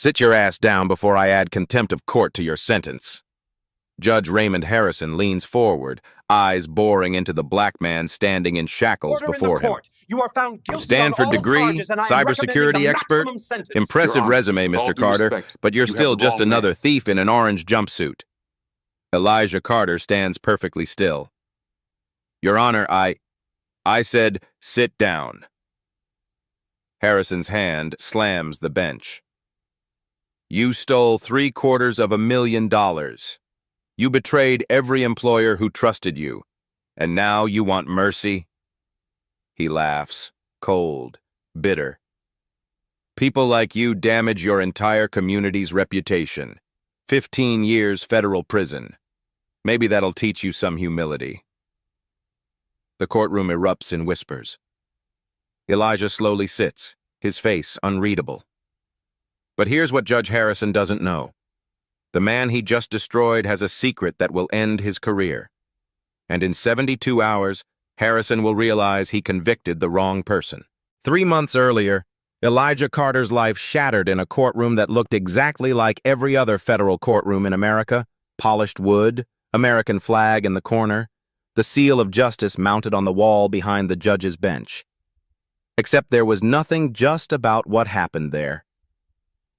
Sit your ass down before I add contempt of court to your sentence. Judge Raymond Harrison leans forward, eyes boring into the black man standing in shackles before him. You are found guilty Stanford on all degree, charges, and I am recommending cybersecurity the expert. maximum sentence. Impressive Your Honor, resume, with all Mr. due Carter, respect, but you're you have still the just wrong another man. thief in an orange jumpsuit. Elijah Carter stands perfectly still. Your Honor, I said, sit down. Harrison's hand slams the bench. You stole $750,000. You betrayed every employer who trusted you, and now you want mercy? He laughs, cold, bitter. People like you damage your entire community's reputation. 15 years federal prison. Maybe that'll teach you some humility. The courtroom erupts in whispers. Elijah slowly sits, his face unreadable. But here's what Judge Harrison doesn't know. The man he just destroyed has a secret that will end his career. And in 72 hours, Harrison will realize he convicted the wrong person. 3 months earlier, Elijah Carter's life shattered in a courtroom that looked exactly like every other federal courtroom in America. Polished wood, American flag in the corner, the seal of justice mounted on the wall behind the judge's bench. Except there was nothing just about what happened there.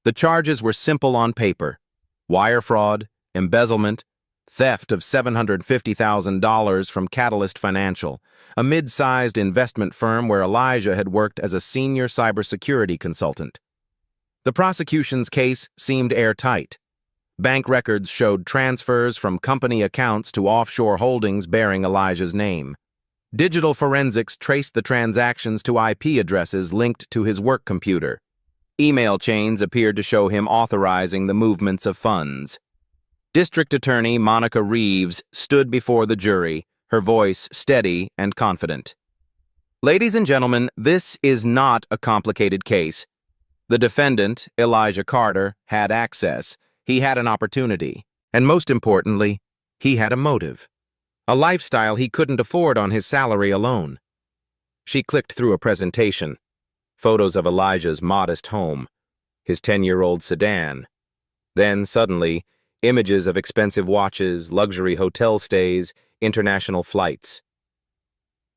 The charges were simple on paper: wire fraud, embezzlement, theft of $750,000 from Catalyst Financial, a mid-sized investment firm where Elijah had worked as a senior cybersecurity consultant. The prosecution's case seemed airtight. Bank records showed transfers from company accounts to offshore holdings bearing Elijah's name. Digital forensics traced the transactions to IP addresses linked to his work computer. Email chains appeared to show him authorizing the movements of funds. District Attorney Monica Reeves stood before the jury, her voice steady and confident. Ladies and gentlemen, this is not a complicated case. The defendant, Elijah Carter, had access. He had an opportunity. And most importantly, he had a motive. A lifestyle he couldn't afford on his salary alone. She clicked through a presentation. Photos of Elijah's modest home, his 10-year-old sedan. Then, suddenly, images of expensive watches, luxury hotel stays, international flights.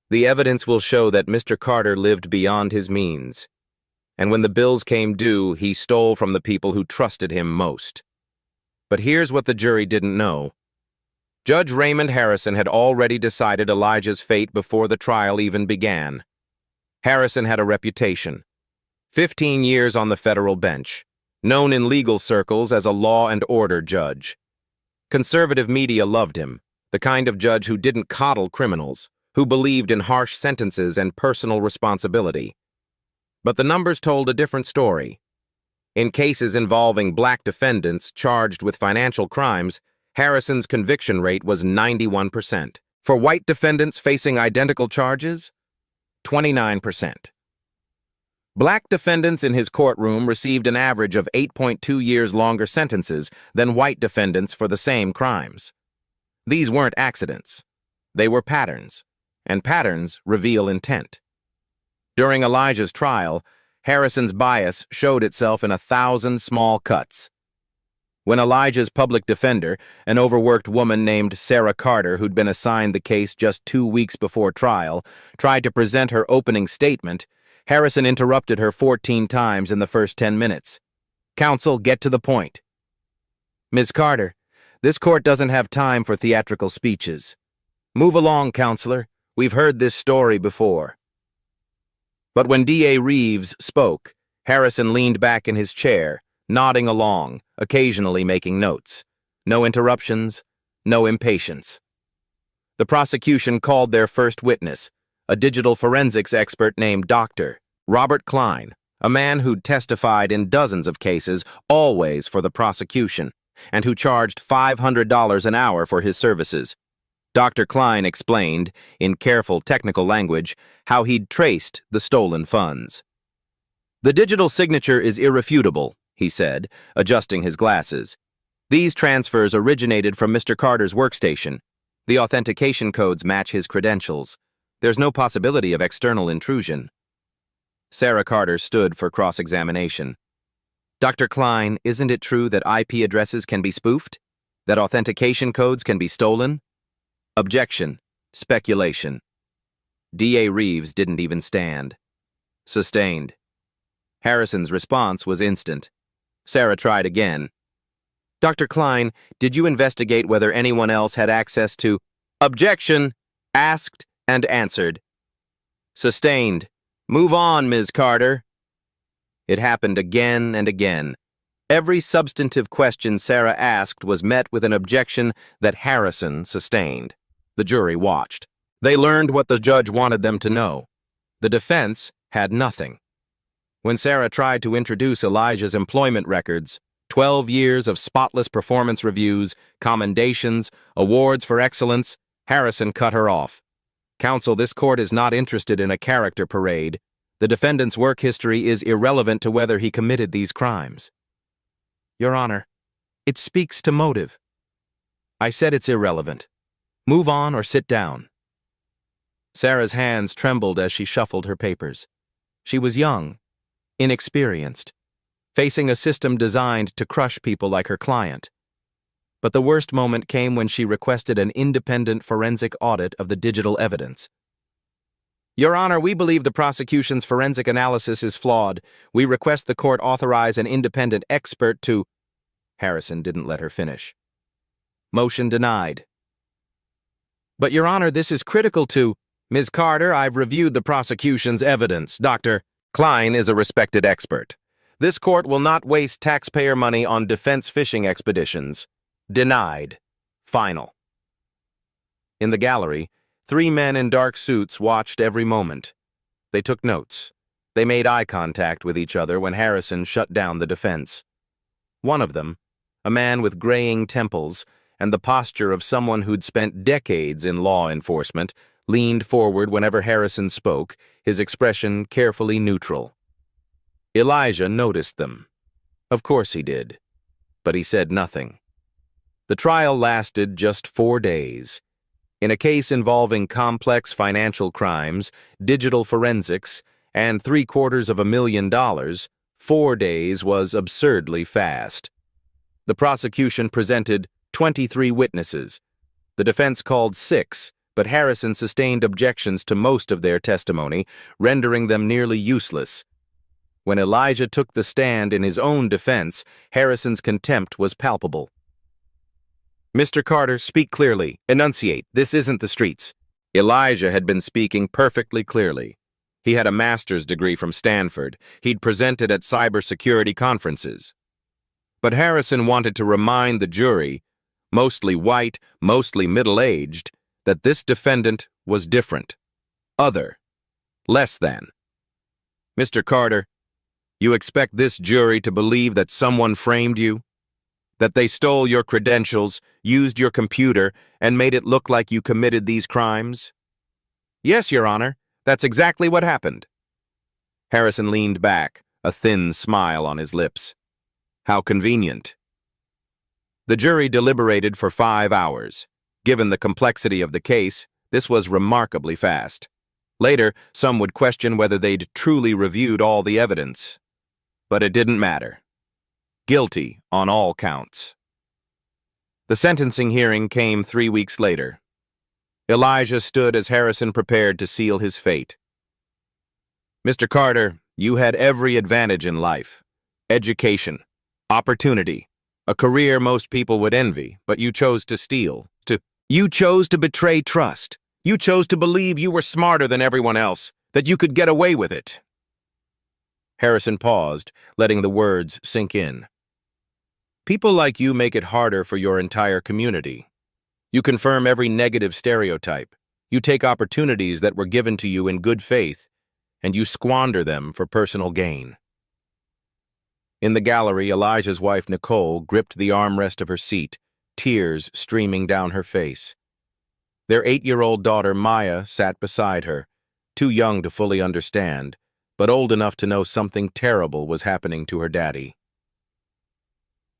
The evidence will show that Mr. Carter lived beyond his means. And when the bills came due, he stole from the people who trusted him most. But here's what the jury didn't know. Judge Raymond Harrison had already decided Elijah's fate before the trial even began. Harrison had a reputation. 15 years on the federal bench, known in legal circles as a law and order judge. Conservative media loved him, the kind of judge who didn't coddle criminals, who believed in harsh sentences and personal responsibility. But the numbers told a different story. In cases involving black defendants charged with financial crimes, Harrison's conviction rate was 91%. For white defendants facing identical charges, 29%. Black defendants in his courtroom received an average of 8.2 years longer sentences than white defendants for the same crimes. These weren't accidents. They were patterns, and patterns reveal intent. During Elijah's trial, Harrison's bias showed itself in 1,000 small cuts. When Elijah's public defender, an overworked woman named Sarah Carter, who'd been assigned the case just 2 weeks before trial, tried to present her opening statement, Harrison interrupted her 14 times in the first 10 minutes. "Counsel, get to the point." "Ms. Carter, this court doesn't have time for theatrical speeches. Move along, counselor. We've heard this story before." But when D.A. Reeves spoke, Harrison leaned back in his chair, nodding along, occasionally making notes. No interruptions, no impatience. The prosecution called their first witness, a digital forensics expert named Dr. Robert Klein, a man who'd testified in dozens of cases, always for the prosecution, and who charged $500 an hour for his services. Dr. Klein explained, in careful technical language, how he'd traced the stolen funds. "The digital signature is irrefutable," he said, adjusting his glasses. "These transfers originated from Mr. Carter's workstation. The authentication codes match his credentials. There's no possibility of external intrusion." Sarah Carter stood for cross-examination. Dr. Klein, isn't it true that IP addresses can be spoofed? That authentication codes can be stolen? Objection. Speculation. D.A. Reeves didn't even stand. Sustained. Harrison's response was instant. Sarah tried again. Dr. Klein, did you investigate whether anyone else had access to... Objection. Asked and answered. Sustained. Move on, Ms. Carter. It happened again and again. Every substantive question Sarah asked was met with an objection that Harrison sustained. The jury watched. They learned what the judge wanted them to know. The defense had nothing. When Sarah tried to introduce Elijah's employment records, 12 years of spotless performance reviews, commendations, awards for excellence, Harrison cut her off. Counsel, this court is not interested in a character parade. The defendant's work history is irrelevant to whether he committed these crimes. Your Honor, it speaks to motive. I said it's irrelevant. Move on or sit down. Sarah's hands trembled as she shuffled her papers. She was young, inexperienced, facing a system designed to crush people like her client. But the worst moment came when she requested an independent forensic audit of the digital evidence. Your Honor, we believe the prosecution's forensic analysis is flawed. We request the court authorize an independent expert to... Harrison didn't let her finish. Motion denied. But, Your Honor, this is critical to... Ms. Carter, I've reviewed the prosecution's evidence. Dr. Klein is a respected expert. This court will not waste taxpayer money on defense fishing expeditions. Denied. Final. In the gallery, 3 men in dark suits watched every moment. They took notes. They made eye contact with each other when Harrison shut down the defense. One of them, a man with graying temples and the posture of someone who'd spent decades in law enforcement, leaned forward whenever Harrison spoke, his expression carefully neutral. Elijah noticed them. Of course he did. But he said nothing. The trial lasted just 4 days. In a case involving complex financial crimes, digital forensics, and $750,000, 4 days was absurdly fast. The prosecution presented 23 witnesses. The defense called 6, but Harrison sustained objections to most of their testimony, rendering them nearly useless. When Elijah took the stand in his own defense, Harrison's contempt was palpable. Mr. Carter, speak clearly. Enunciate. This isn't the streets. Elijah had been speaking perfectly clearly. He had a master's degree from Stanford. He'd presented at cybersecurity conferences. But Harrison wanted to remind the jury, mostly white, mostly middle-aged, that this defendant was different, other, less than. Mr. Carter, you expect this jury to believe that someone framed you? That they stole your credentials, used your computer, and made it look like you committed these crimes? Yes, Your Honor, that's exactly what happened. Harrison leaned back, a thin smile on his lips. How convenient. The jury deliberated for 5 hours. Given the complexity of the case, this was remarkably fast. Later, some would question whether they'd truly reviewed all the evidence. But it didn't matter. Guilty on all counts. The sentencing hearing came 3 weeks later. Elijah stood as Harrison prepared to seal his fate. Mr. Carter, you had every advantage in life. Education, opportunity, a career most people would envy, but you chose to steal. You chose to betray trust. You chose to believe you were smarter than everyone else, that you could get away with it. Harrison paused, letting the words sink in. People like you make it harder for your entire community. You confirm every negative stereotype. You take opportunities that were given to you in good faith, and you squander them for personal gain. In the gallery, Elijah's wife, Nicole, gripped the armrest of her seat, tears streaming down her face. Their 8-year-old daughter, Maya, sat beside her, too young to fully understand, but old enough to know something terrible was happening to her daddy.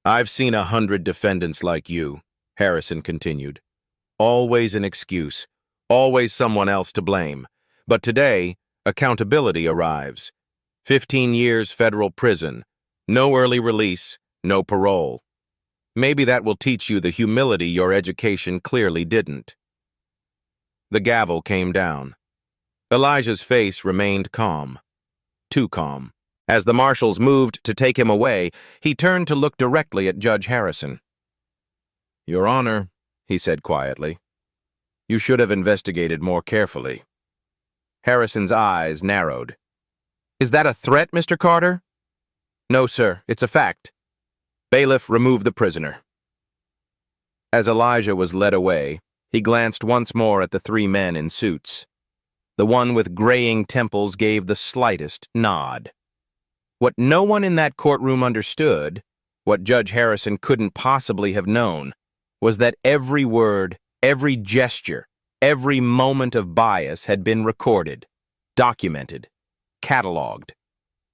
I've seen 100 defendants like you, Harrison continued. Always an excuse, always someone else to blame. But today, accountability arrives. 15 years federal prison, No early release, no parole. Maybe that will teach you the humility your education clearly didn't. The gavel came down. Elijah's face remained calm. Too calm. As the marshals moved to take him away, he turned to look directly at Judge Harrison. "Your Honor," he said quietly, "you should have investigated more carefully." Harrison's eyes narrowed. "Is that a threat, Mr. Carter?" "No, sir, it's a fact." "Bailiff, remove the prisoner." As Elijah was led away, he glanced once more at the three men in suits. The one with graying temples gave the slightest nod. What no one in that courtroom understood, what Judge Harrison couldn't possibly have known, was that every word, every gesture, every moment of bias had been recorded, documented, cataloged.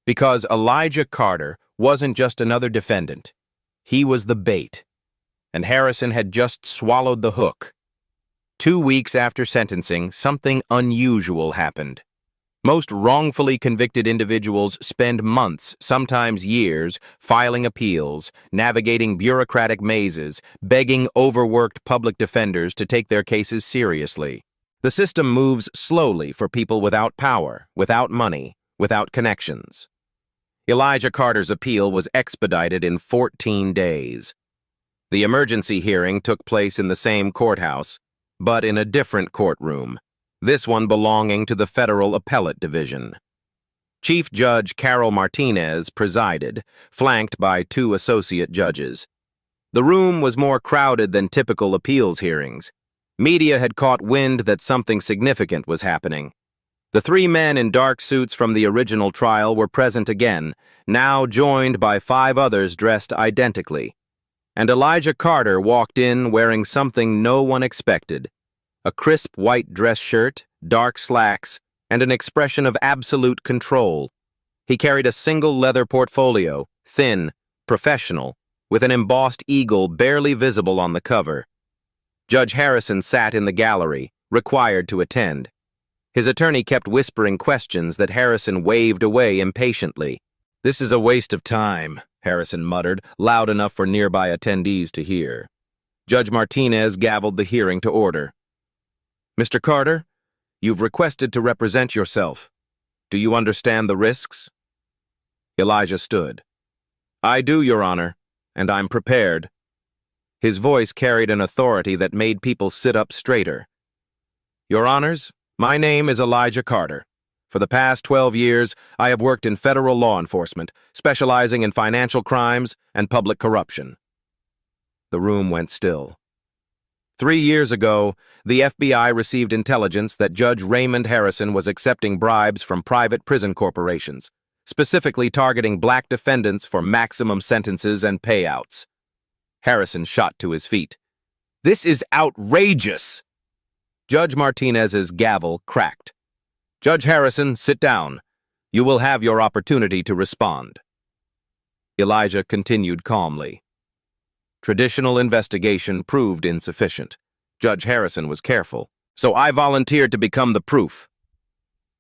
Because Elijah Carter wasn't just another defendant. He was the bait. And Harrison had just swallowed the hook. 2 weeks after sentencing, something unusual happened. Most wrongfully convicted individuals spend months, sometimes years, filing appeals, navigating bureaucratic mazes, begging overworked public defenders to take their cases seriously. The system moves slowly for people without power, without money, without connections. Elijah Carter's appeal was expedited in 14 days. The emergency hearing took place in the same courthouse, but in a different courtroom, this one belonging to the Federal Appellate Division. Chief Judge Carol Martinez presided, flanked by 2 associate judges. The room was more crowded than typical appeals hearings. Media had caught wind that something significant was happening. The 3 men in dark suits from the original trial were present again, now joined by 5 others dressed identically. And Elijah Carter walked in wearing something no one expected: a crisp white dress shirt, dark slacks, and an expression of absolute control. He carried a single leather portfolio, thin, professional, with an embossed eagle barely visible on the cover. Judge Harrison sat in the gallery, required to attend. His attorney kept whispering questions that Harrison waved away impatiently. "This is a waste of time," Harrison muttered, loud enough for nearby attendees to hear. Judge Martinez gavelled the hearing to order. "Mr. Carter, you've requested to represent yourself. Do you understand the risks?" Elijah stood. "I do, Your Honor, and I'm prepared." His voice carried an authority that made people sit up straighter. "Your Honors, my name is Elijah Carter. For the past 12 years, I have worked in federal law enforcement, specializing in financial crimes and public corruption." The room went still. 3 years ago, the FBI received intelligence that Judge Raymond Harrison was accepting bribes from private prison corporations, specifically targeting black defendants for maximum sentences and payouts. Harrison shot to his feet. "This is outrageous!" Judge Martinez's gavel cracked. "Judge Harrison, sit down. You will have your opportunity to respond." Elijah continued calmly. Traditional investigation proved insufficient. Judge Harrison was careful, so I volunteered to become the proof.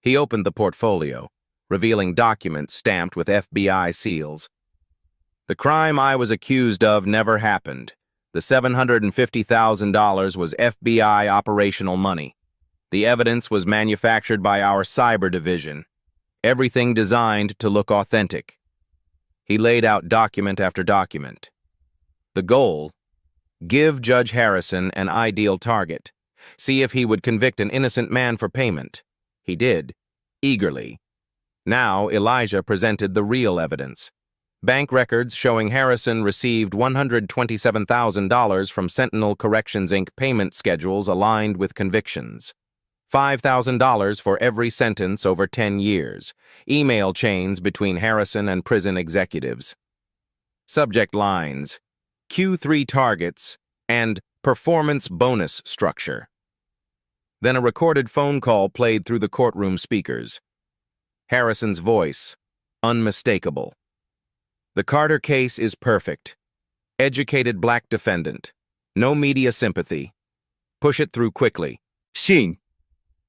He opened the portfolio, revealing documents stamped with FBI seals. "The crime I was accused of never happened. The $750,000 was FBI operational money. The evidence was manufactured by our cyber division. Everything designed to look authentic." He laid out document after document. The goal: give Judge Harrison an ideal target. See if he would convict an innocent man for payment. He did, eagerly. Now Elijah presented the real evidence. Bank records showing Harrison received $127,000 from Sentinel Corrections Inc. payment schedules aligned with convictions. $5,000 for every sentence over 10 years. Email chains between Harrison and prison executives. Subject lines: Q3 targets and performance bonus structure. Then a recorded phone call played through the courtroom speakers. Harrison's voice, unmistakable. "The Carter case is perfect. Educated black defendant. No media sympathy. Push it through quickly. Shing."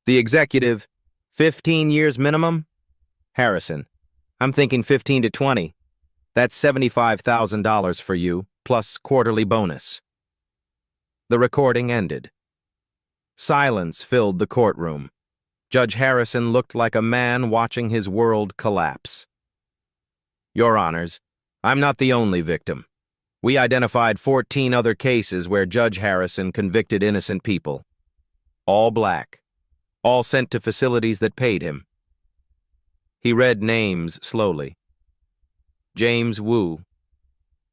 The executive, 15 years minimum? Harrison, I'm thinking 15 to 20. That's $75,000 for you, plus quarterly bonus." The recording ended. Silence filled the courtroom. Judge Harrison looked like a man watching his world collapse. "Your Honors, I'm not the only victim. We identified 14 other cases where Judge Harrison convicted innocent people. All black. All sent to facilities that paid him." He read names slowly. James Wu,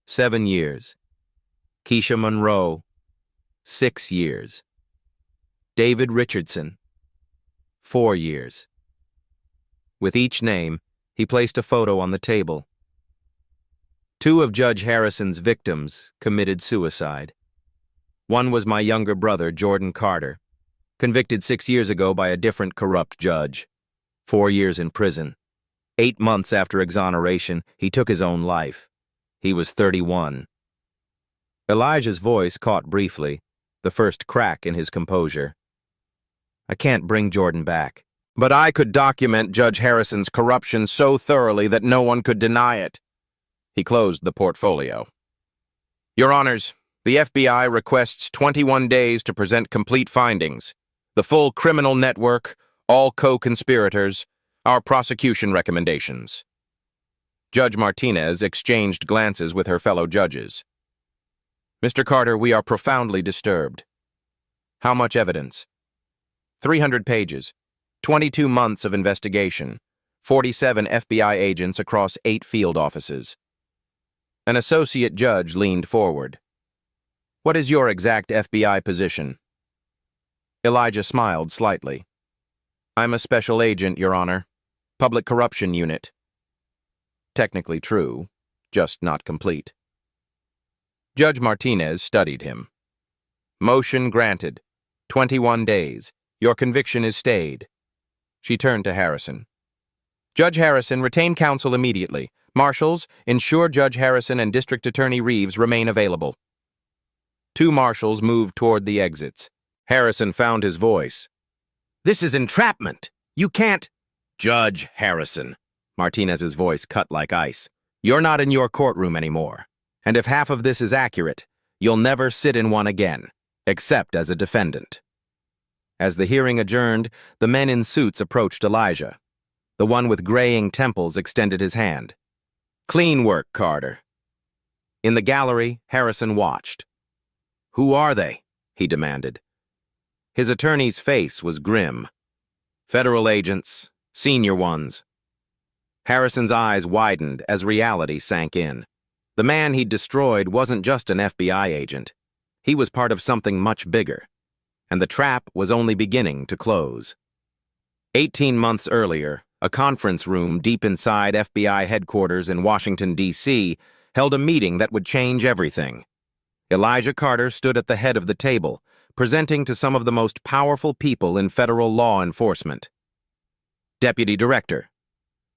7 years. Keisha Monroe, 6 years. David Richardson, 4 years. With each name, he placed a photo on the table. 2 of Judge Harrison's victims committed suicide. One was my younger brother, Jordan Carter, convicted 6 years ago by a different corrupt judge. 4 years in prison. 8 months after exoneration, he took his own life. He was 31. Elijah's voice caught briefly, the first crack in his composure. "I can't bring Jordan back, but I could document Judge Harrison's corruption so thoroughly that no one could deny it." He closed the portfolio. "Your Honors, the FBI requests 21 days to present complete findings. The full criminal network, all co-conspirators, our prosecution recommendations." Judge Martinez exchanged glances with her fellow judges. "Mr. Carter, we are profoundly disturbed. How much evidence?" 300 pages, 22 months of investigation, 47 FBI agents across 8 field offices. An associate judge leaned forward. "What is your exact FBI position?" Elijah smiled slightly. "I'm a special agent, Your Honor. Public Corruption Unit." Technically true, just not complete. Judge Martinez studied him. "Motion granted. 21 days. Your conviction is stayed." She turned to Harrison. "Judge Harrison, retain counsel immediately. Marshals, ensure Judge Harrison and District Attorney Reeves remain available." 2 marshals moved toward the exits. Harrison found his voice. "This is entrapment. You can't—" "Judge Harrison," Martinez's voice cut like ice, "you're not in your courtroom anymore. And if half of this is accurate, you'll never sit in one again, except as a defendant." As the hearing adjourned, the men in suits approached Elijah. The one with graying temples extended his hand. "Clean work, Carter." In the gallery, Harrison watched. "Who are they?" he demanded. His attorney's face was grim. "Federal agents, senior ones." Harrison's eyes widened as reality sank in. The man he'd destroyed wasn't just an FBI agent. He was part of something much bigger. And the trap was only beginning to close. 18 months earlier, a conference room deep inside FBI headquarters in Washington, D.C., held a meeting that would change everything. Elijah Carter stood at the head of the table, presenting to some of the most powerful people in federal law enforcement. Deputy Director,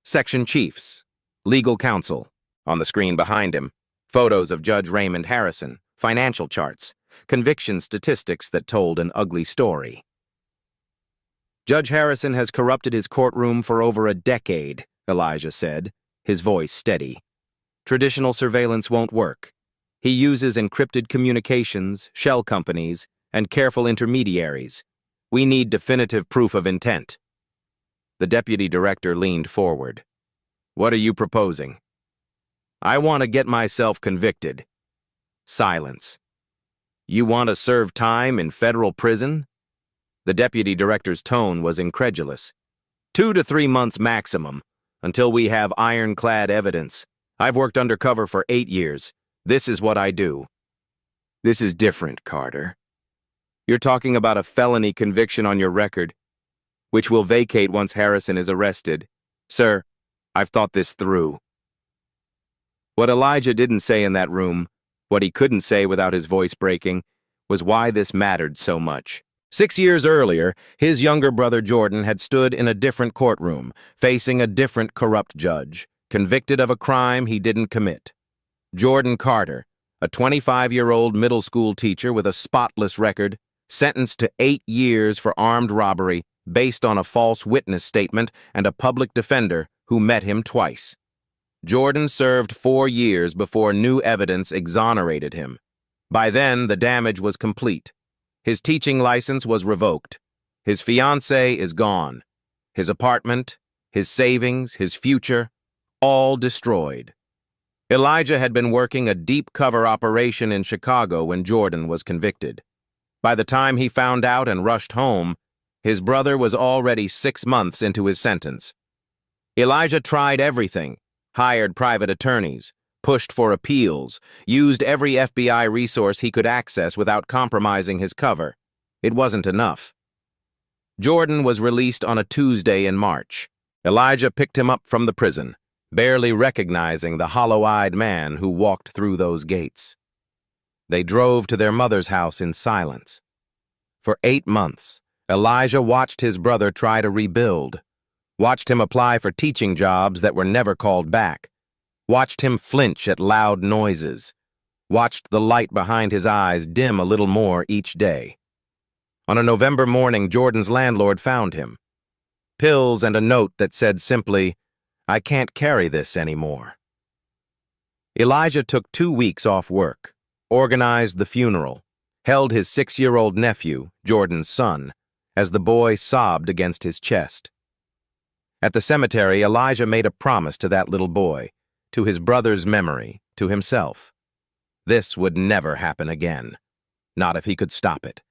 Section Chiefs, Legal Counsel. On the screen behind him, photos of Judge Raymond Harrison, financial charts, conviction statistics that told an ugly story. "Judge Harrison has corrupted his courtroom for over a decade," Elijah said, his voice steady. "Traditional surveillance won't work. He uses encrypted communications, shell companies, and careful intermediaries. We need definitive proof of intent." The deputy director leaned forward. "What are you proposing?" "I want to get myself convicted." Silence. "You want to serve time in federal prison?" The deputy director's tone was incredulous. 2 to 3 months maximum, until we have ironclad evidence. I've worked undercover for 8 years. This is what I do." "This is different, Carter. You're talking about a felony conviction on your record, which will vacate once Harrison is arrested. Sir, I've thought this through." What Elijah didn't say in that room, what he couldn't say without his voice breaking, was why this mattered so much. 6 years earlier, his younger brother Jordan had stood in a different courtroom, facing a different corrupt judge, convicted of a crime he didn't commit. Jordan Carter, a 25-year-old middle school teacher with a spotless record, sentenced to 8 years for armed robbery based on a false witness statement and a public defender who met him twice. Jordan served 4 years before new evidence exonerated him. By then, the damage was complete. His teaching license was revoked. His fiancée is gone. His apartment, his savings, his future, all destroyed. Elijah had been working a deep cover operation in Chicago when Jordan was convicted. By the time he found out and rushed home, his brother was already 6 months into his sentence. Elijah tried everything, hired private attorneys, pushed for appeals, used every FBI resource he could access without compromising his cover. It wasn't enough. Jordan was released on a Tuesday in March. Elijah picked him up from the prison, barely recognizing the hollow-eyed man who walked through those gates. They drove to their mother's house in silence. For 8 months, Elijah watched his brother try to rebuild, watched him apply for teaching jobs that were never called back, watched him flinch at loud noises, watched the light behind his eyes dim a little more each day. On a November morning, Jordan's landlord found him. Pills and a note that said simply, "I can't carry this anymore." Elijah took 2 weeks off work, organized the funeral, held his 6-year-old nephew, Jordan's son, as the boy sobbed against his chest. At the cemetery, Elijah made a promise to that little boy, to his brother's memory, to himself. This would never happen again, not if he could stop it.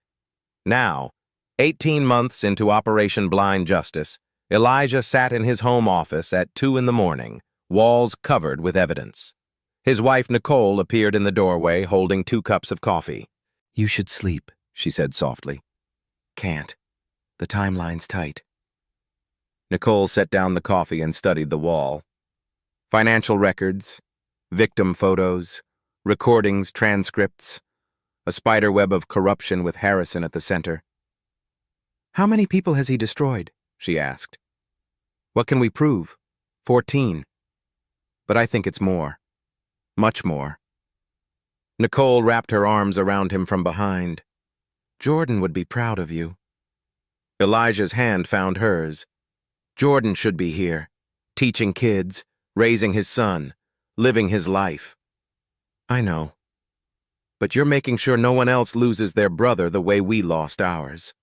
Now, 18 months into Operation Blind Justice, Elijah sat in his home office at 2 in the morning, walls covered with evidence. His wife, Nicole, appeared in the doorway holding 2 cups of coffee. "You should sleep," she said softly. "Can't. The timeline's tight." Nicole set down the coffee and studied the wall. Financial records, victim photos, recordings, transcripts, a spiderweb of corruption with Harrison at the center. "How many people has he destroyed?" she asked. "What can we prove? 14. But I think it's more. Much more." Nicole wrapped her arms around him from behind. "Jordan would be proud of you." Elijah's hand found hers. "Jordan should be here, teaching kids, raising his son, living his life." "I know. But you're making sure no one else loses their brother the way we lost ours."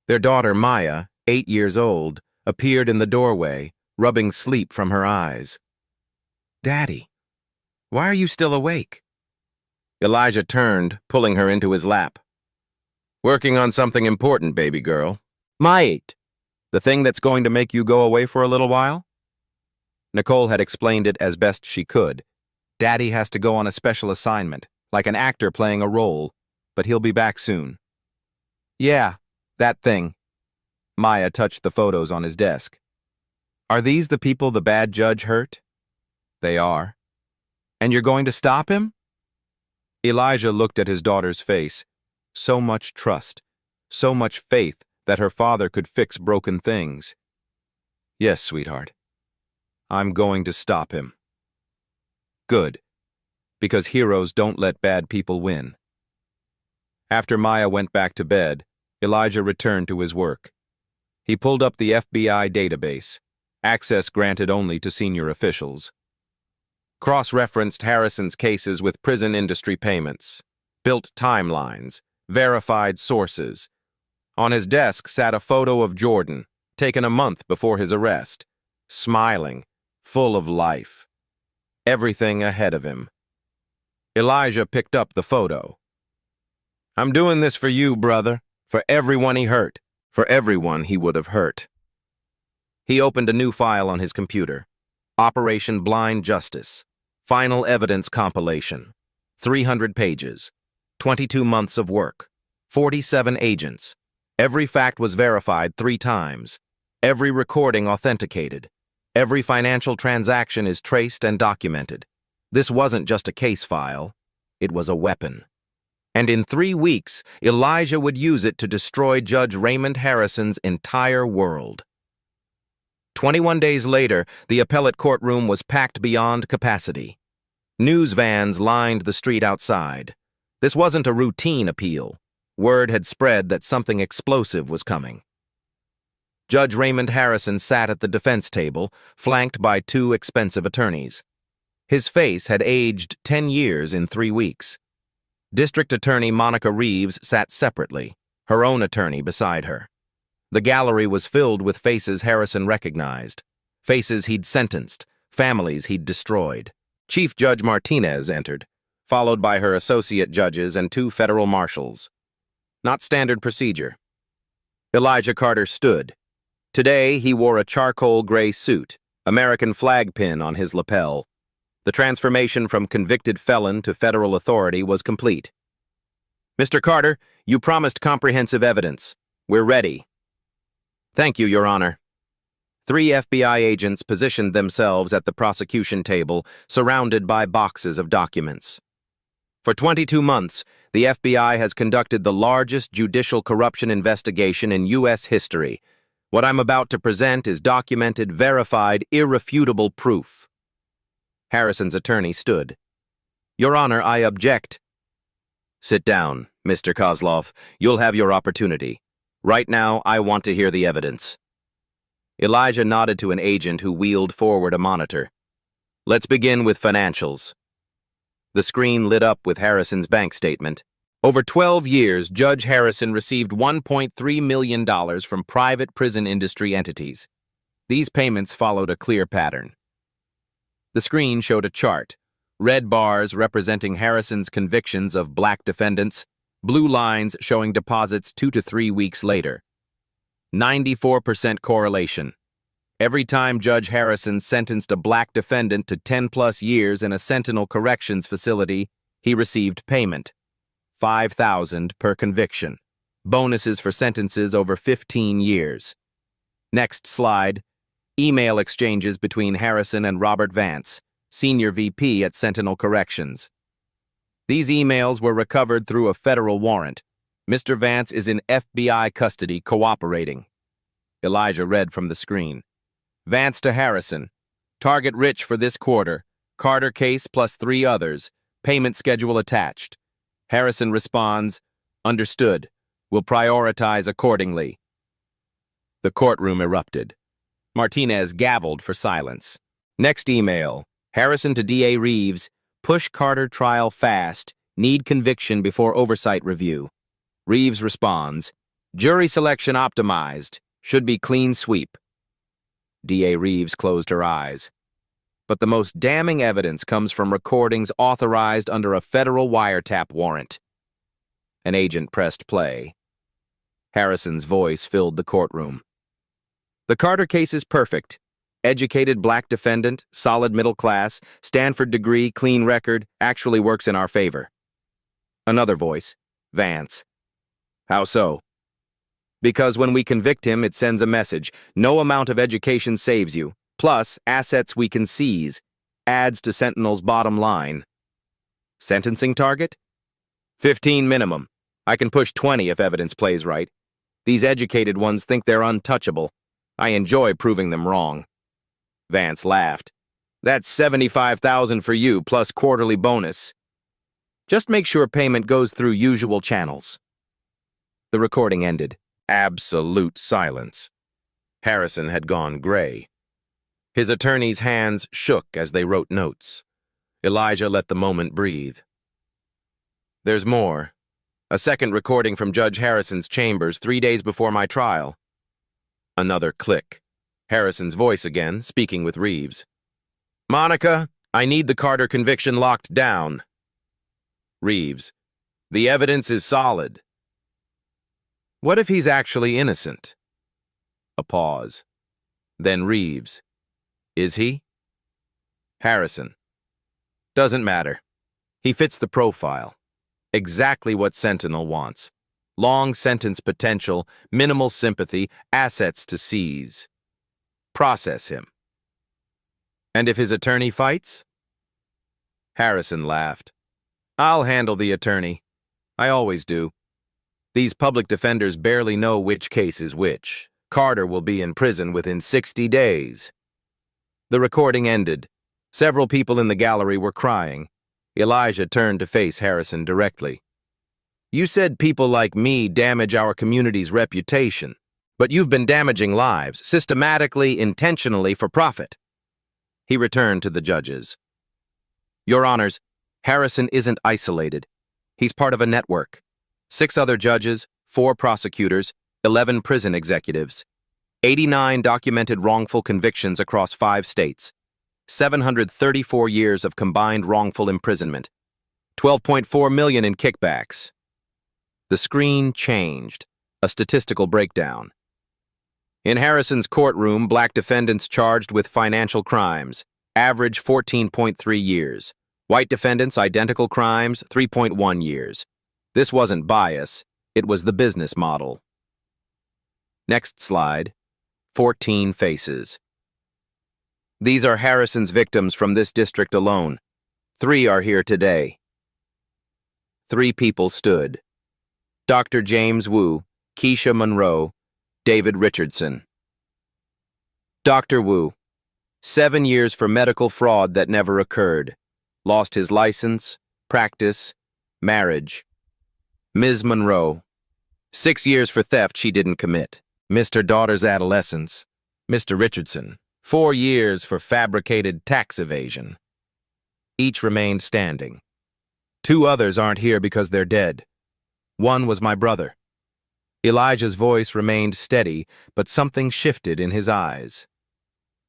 Their daughter, Maya, 8 years old, appeared in the doorway, rubbing sleep from her eyes. "Daddy, why are you still awake?" Elijah turned, pulling her into his lap. "Working on something important, baby girl." "Mate, the thing that's going to make you go away for a little while?" Nicole had explained it as best she could. "Daddy has to go on a special assignment, like an actor playing a role, but he'll be back soon." "Yeah, that thing." Maya touched the photos on his desk. "Are these the people the bad judge hurt?" "They are." "And you're going to stop him?" Elijah looked at his daughter's face. So much trust, so much faith that her father could fix broken things. "Yes, sweetheart. I'm going to stop him." "Good, because heroes don't let bad people win." After Maya went back to bed, Elijah returned to his work. He pulled up the FBI database, access granted only to senior officials. Cross-referenced Harrison's cases with prison industry payments, built timelines, verified sources. On his desk sat a photo of Jordan, taken a month before his arrest, smiling, full of life. Everything ahead of him. Elijah picked up the photo. "I'm doing this for you, brother, for everyone he hurt, for everyone he would have hurt." He opened a new file on his computer. Operation Blind Justice. Final evidence compilation. 300 pages. 22 months of work. 47 agents. Every fact was verified 3 times. Every recording authenticated. Every financial transaction is traced and documented. This wasn't just a case file. It was a weapon. And in 3 weeks, Elijah would use it to destroy Judge Raymond Harrison's entire world. 21 days later, the appellate courtroom was packed beyond capacity. News vans lined the street outside. This wasn't a routine appeal. Word had spread that something explosive was coming. Judge Raymond Harrison sat at the defense table, flanked by two expensive attorneys. His face had aged 10 years in 3 weeks. District Attorney Monica Reeves sat separately, her own attorney beside her. The gallery was filled with faces Harrison recognized, faces he'd sentenced, families he'd destroyed. Chief Judge Martinez entered, followed by her associate judges and 2 federal marshals. Not standard procedure. Elijah Carter stood. Today, he wore a charcoal gray suit, American flag pin on his lapel. The transformation from convicted felon to federal authority was complete. Mr. Carter, you promised comprehensive evidence. We're ready. Thank you, Your Honor. 3 FBI agents positioned themselves at the prosecution table, surrounded by boxes of documents. For 22 months, the FBI has conducted the largest judicial corruption investigation in U.S. history. What I'm about to present is documented, verified, irrefutable proof. Harrison's attorney stood. Your Honor, I object. Sit down, Mr. Kozlov. You'll have your opportunity. Right now, I want to hear the evidence. Elijah nodded to an agent who wheeled forward a monitor. Let's begin with financials. The screen lit up with Harrison's bank statement. Over 12 years, Judge Harrison received $1.3 million from private prison industry entities. These payments followed a clear pattern. The screen showed a chart, red bars representing Harrison's convictions of black defendants, blue lines showing deposits 2 to 3 weeks later. 94% correlation. Every time Judge Harrison sentenced a black defendant to 10+ years in a Sentinel Corrections facility, he received payment. $5,000 per conviction. Bonuses for sentences over 15 years. Next slide. Email exchanges between Harrison and Robert Vance, Senior VP at Sentinel Corrections. These emails were recovered through a federal warrant. Mr. Vance is in FBI custody cooperating. Elijah read from the screen. Vance to Harrison. Target rich for this quarter. Carter case plus 3 others. Payment schedule attached. Harrison responds, understood. Will prioritize accordingly. The courtroom erupted. Martinez gavelled for silence. Next email. Harrison to DA Reeves. Push Carter trial fast. Need conviction before oversight review. Reeves responds, jury selection optimized. Should be clean sweep. DA Reeves closed her eyes. But the most damning evidence comes from recordings authorized under a federal wiretap warrant. An agent pressed play. Harrison's voice filled the courtroom. The Carter case is perfect. Educated black defendant, solid middle class, Stanford degree, clean record, actually works in our favor. Another voice. Vance. How so? Because when we convict him, it sends a message. No amount of education saves you. Plus, assets we can seize. Adds to Sentinel's bottom line. Sentencing target? 15 minimum. I can push 20 if evidence plays right. These educated ones think they're untouchable. I enjoy proving them wrong. Vance laughed. That's $75,000 for you, plus quarterly bonus. Just make sure payment goes through usual channels. The recording ended. Absolute silence. Harrison had gone gray. His attorney's hands shook as they wrote notes. Elijah let the moment breathe. There's more. A second recording from Judge Harrison's chambers 3 days before my trial. Another click. Harrison's voice again, speaking with Reeves. Monica, I need the Carter conviction locked down. Reeves. The evidence is solid. What if he's actually innocent? A pause. Then Reeves. Is he? Harrison. Doesn't matter. He fits the profile. Exactly what Sentinel wants. Long sentence potential, minimal sympathy, assets to seize. Process him. And if his attorney fights? Harrison laughed. I'll handle the attorney. I always do. These public defenders barely know which case is which. Carter will be in prison within 60 days. The recording ended. Several people in the gallery were crying. Elijah turned to face Harrison directly. You said people like me damage our community's reputation. But you've been damaging lives, systematically, intentionally, for profit. He returned to the judges. Your Honors, Harrison isn't isolated. He's part of a network. 6 other judges, 4 prosecutors, 11 prison executives, 89 documented wrongful convictions across 5 states, 734 years of combined wrongful imprisonment, 12.4 million in kickbacks. The screen changed, a statistical breakdown. In Harrison's courtroom, black defendants charged with financial crimes, average 14.3 years. White defendants, identical crimes, 3.1 years. This wasn't bias, it was the business model. Next slide. 14 faces. These are Harrison's victims from this district alone. 3 are here today. 3 people stood. Dr. James Wu, Keisha Monroe, David Richardson. Dr. Wu, 7 years for medical fraud that never occurred. Lost his license, practice, marriage. Ms. Monroe, 6 years for theft she didn't commit. Mr. Daughter's adolescence. Mr. Richardson, 4 years for fabricated tax evasion. Each remained standing. 2 others aren't here because they're dead. One was my brother. Elijah's voice remained steady, but something shifted in his eyes.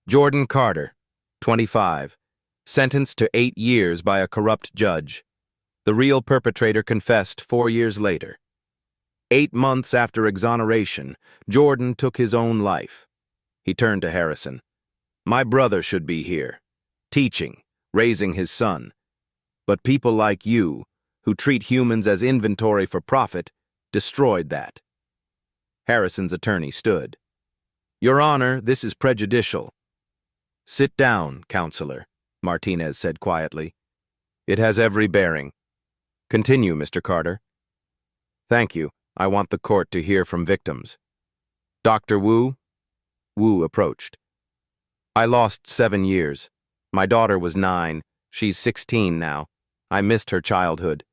Jordan Carter, 25, sentenced to 8 years by a corrupt judge. The real perpetrator confessed 4 years later. 8 months after exoneration, Jordan took his own life. He turned to Harrison. My brother should be here, teaching, raising his son. But people like you, who treat humans as inventory for profit, destroyed that. Harrison's attorney stood. Your Honor, this is prejudicial. Sit down, counselor, Martinez said quietly. It has every bearing. Continue, Mr. Carter. Thank you. I want the court to hear from victims. Dr. Wu? Wu approached. I lost 7 years. My daughter was 9. She's 16 now. I missed her childhood.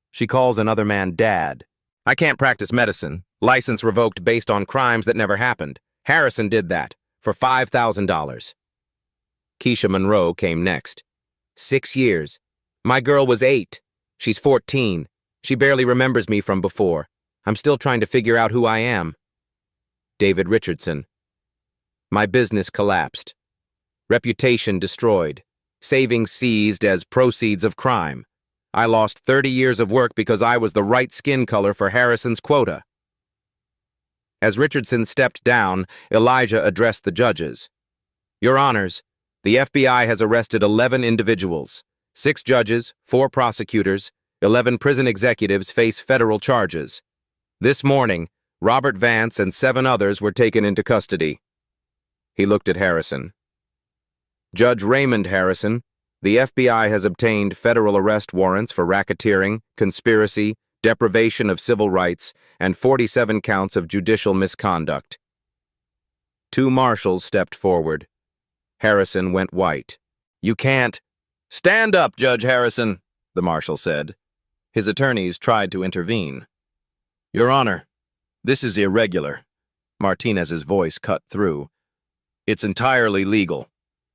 She calls another man dad. I can't practice medicine. License revoked based on crimes that never happened. Harrison did that, for $5,000. Keisha Monroe came next. 6 years. My girl was 8. She's 14. She barely remembers me from before. I'm still trying to figure out who I am. David Richardson. My business collapsed. Reputation destroyed. Savings seized as proceeds of crime. I lost 30 years of work because I was the right skin color for Harrison's quota. As Richardson stepped down, Elijah addressed the judges. Your Honors, the FBI has arrested 11 individuals. 6 judges, 4 prosecutors, 11 prison executives face federal charges. This morning, Robert Vance and 7 others were taken into custody. He looked at Harrison. Judge Raymond Harrison, the FBI has obtained federal arrest warrants for racketeering, conspiracy, deprivation of civil rights, and 47 counts of judicial misconduct. 2 marshals stepped forward. Harrison went white. You can't. Stand up, Judge Harrison, the marshal said. His attorneys tried to intervene. Your Honor, this is irregular. Martinez's voice cut through. It's entirely legal.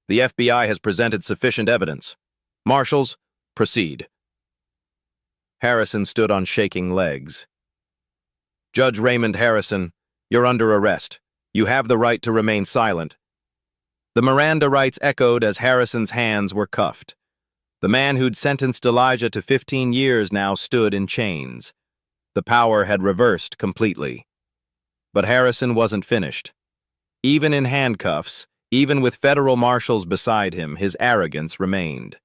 The FBI has presented sufficient evidence. Marshals, proceed. Harrison stood on shaking legs. Judge Raymond Harrison, you're under arrest. You have the right to remain silent. The Miranda rights echoed as Harrison's hands were cuffed. The man who'd sentenced Elijah to 15 years now stood in chains. The power had reversed completely. But Harrison wasn't finished. Even in handcuffs, even with federal marshals beside him, his arrogance remained.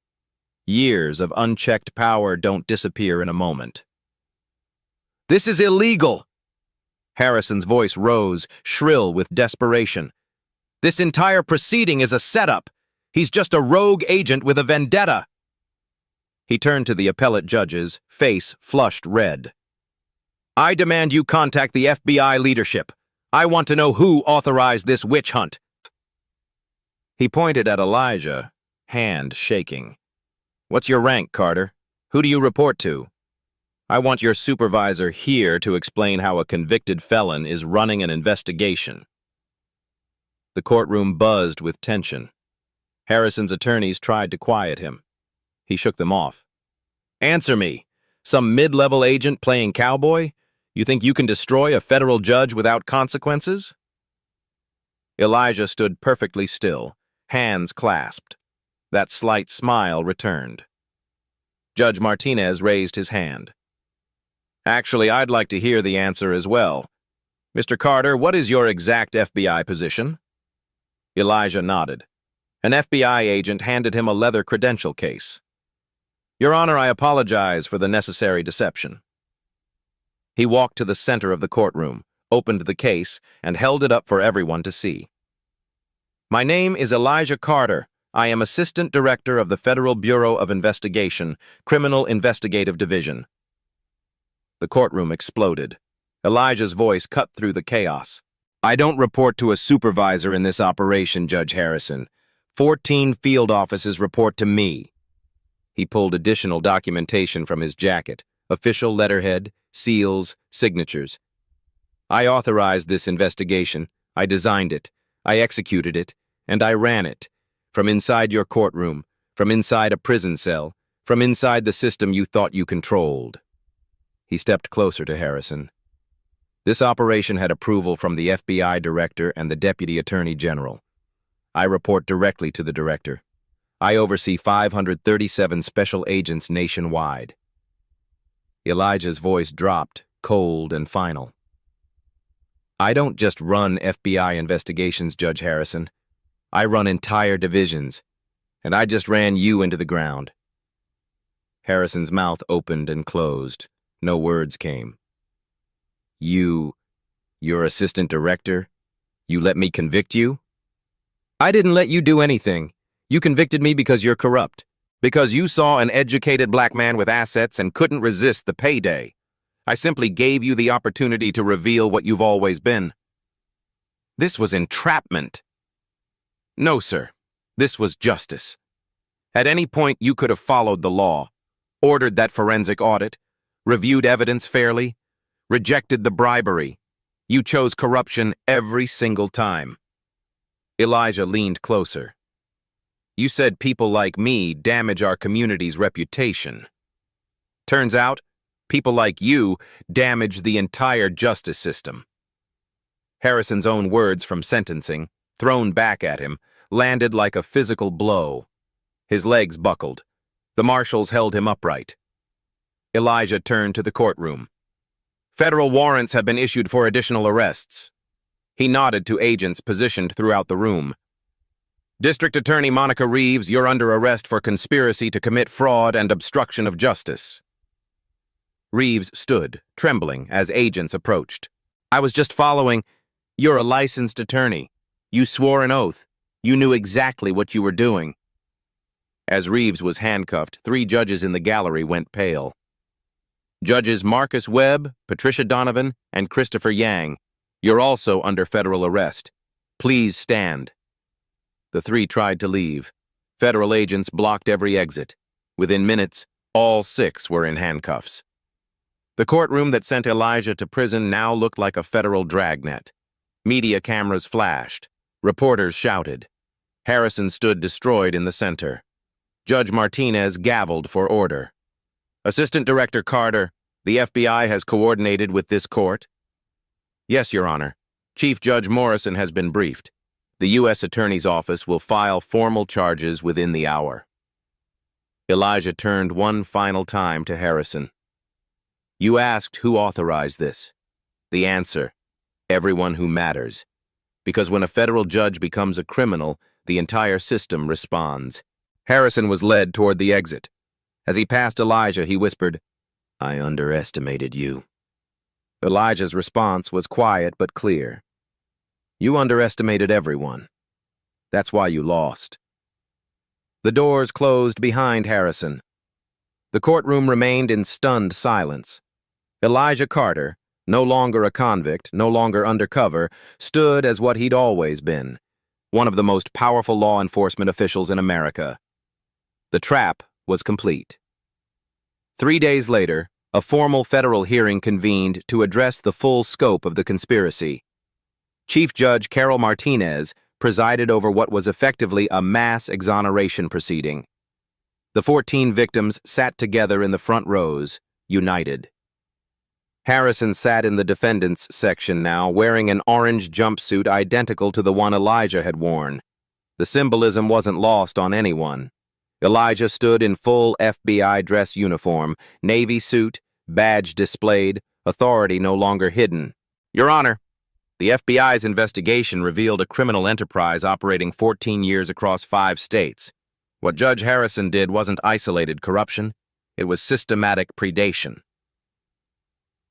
Years of unchecked power don't disappear in a moment. This is illegal! Harrison's voice rose, shrill with desperation. This entire proceeding is a setup. He's just a rogue agent with a vendetta. He turned to the appellate judges, face flushed red. I demand you contact the FBI leadership. I want to know who authorized this witch hunt. He pointed at Elijah, hand shaking. What's your rank, Carter? Who do you report to? I want your supervisor here to explain how a convicted felon is running an investigation. The courtroom buzzed with tension. Harrison's attorneys tried to quiet him. He shook them off. Answer me. Some mid-level agent playing cowboy? You think you can destroy a federal judge without consequences? Elijah stood perfectly still, hands clasped. That slight smile returned. Judge Martinez raised his hand. Actually, I'd like to hear the answer as well. Mr. Carter, what is your exact FBI position? Elijah nodded. An FBI agent handed him a leather credential case. Your Honor, I apologize for the necessary deception. He walked to the center of the courtroom, opened the case, and held it up for everyone to see. My name is Elijah Carter. I am Assistant Director of the Federal Bureau of Investigation, Criminal Investigative Division. The courtroom exploded. Elijah's voice cut through the chaos. I don't report to a supervisor in this operation, Judge Harrison. 14 field offices report to me. He pulled additional documentation from his jacket, official letterhead, seals, signatures. I authorized this investigation. I designed it. I executed it. And I ran it. From inside your courtroom, from inside a prison cell, from inside the system you thought you controlled. He stepped closer to Harrison. This operation had approval from the FBI Director and the Deputy Attorney General. I report directly to the Director. I oversee 537 special agents nationwide. Elijah's voice dropped, cold and final. I don't just run FBI investigations, Judge Harrison. I run entire divisions, and I just ran you into the ground. Harrison's mouth opened and closed. No words came. Your assistant director? You let me convict you? I didn't let you do anything. You convicted me because you're corrupt. Because you saw an educated black man with assets and couldn't resist the payday. I simply gave you the opportunity to reveal what you've always been. This was entrapment. No, sir. This was justice. At any point, you could have followed the law, ordered that forensic audit, reviewed evidence fairly, rejected the bribery. You chose corruption every single time. Elijah leaned closer. You said people like me damage our community's reputation. Turns out, people like you damage the entire justice system. Harrison's own words from sentencing, thrown back at him, landed like a physical blow. His legs buckled. The marshals held him upright. Elijah turned to the courtroom. Federal warrants have been issued for additional arrests. He nodded to agents positioned throughout the room. District Attorney Monica Reeves, you're under arrest for conspiracy to commit fraud and obstruction of justice. Reeves stood, trembling, as agents approached. I was just following. You're a licensed attorney. You swore an oath. You knew exactly what you were doing. As Reeves was handcuffed, 3 judges in the gallery went pale. Judges Marcus Webb, Patricia Donovan, and Christopher Yang, you're also under federal arrest. Please stand. The 3 tried to leave. Federal agents blocked every exit. Within minutes, all 6 were in handcuffs. The courtroom that sent Elijah to prison now looked like a federal dragnet. Media cameras flashed. Reporters shouted. Harrison stood destroyed in the center. Judge Martinez gavelled for order. Assistant Director Carter, the FBI has coordinated with this court? Yes, Your Honor. Chief Judge Morrison has been briefed. The U.S. Attorney's Office will file formal charges within the hour. Elijah turned one final time to Harrison. You asked who authorized this. The answer, everyone who matters. Because when a federal judge becomes a criminal, the entire system responds. Harrison was led toward the exit. As he passed Elijah, he whispered, I underestimated you. Elijah's response was quiet but clear. You underestimated everyone. That's why you lost. The doors closed behind Harrison. The courtroom remained in stunned silence. Elijah Carter, no longer a convict, no longer undercover, stood as what he'd always been, one of the most powerful law enforcement officials in America. The trap was complete. 3 days later, a formal federal hearing convened to address the full scope of the conspiracy. Chief Judge Carol Martinez presided over what was effectively a mass exoneration proceeding. The 14 victims sat together in the front rows, united. Harrison sat in the defendant's section now, wearing an orange jumpsuit identical to the one Elijah had worn. The symbolism wasn't lost on anyone. Elijah stood in full FBI dress uniform, Navy suit, badge displayed, authority no longer hidden. Your Honor, the FBI's investigation revealed a criminal enterprise operating 14 years across 5 states. What Judge Harrison did wasn't isolated corruption, it was systematic predation.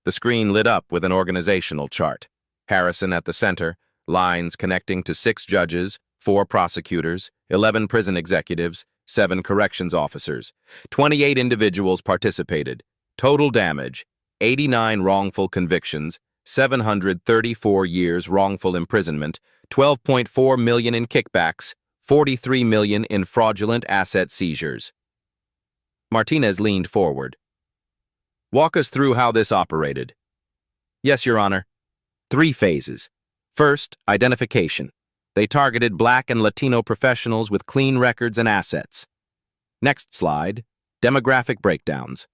The screen lit up with an organizational chart. Harrison at the center, lines connecting to 6 judges, 4 prosecutors, 11 prison executives, 7 corrections officers. 28 individuals participated. Total damage, 89 wrongful convictions, 734 years wrongful imprisonment, $12.4 million in kickbacks, $43 million in fraudulent asset seizures. Martinez leaned forward. Walk us through how this operated. Yes, Your Honor. 3 phases. First, identification. They targeted Black and Latino professionals with clean records and assets. Next slide, demographic breakdowns.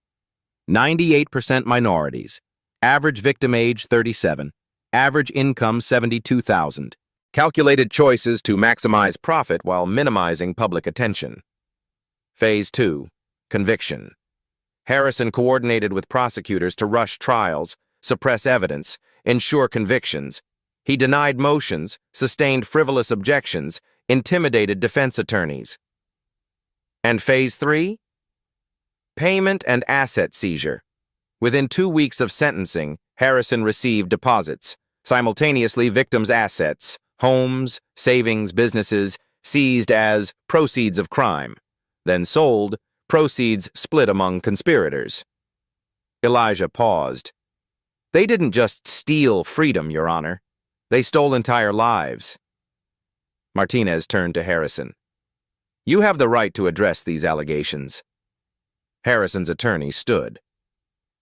98% minorities. Average victim age 37. Average income $72,000. Calculated choices to maximize profit while minimizing public attention. Phase 2, conviction. Harrison coordinated with prosecutors to rush trials, suppress evidence, ensure convictions. He denied motions, sustained frivolous objections, intimidated defense attorneys. And Phase 3? Payment and asset seizure. Within 2 weeks of sentencing, Harrison received deposits. Simultaneously, victims' assets, homes, savings, businesses, seized as proceeds of crime. Then sold, proceeds split among conspirators. Elijah paused. They didn't just steal freedom, Your Honor. They stole entire lives. Martinez turned to Harrison. You have the right to address these allegations. Harrison's attorney stood.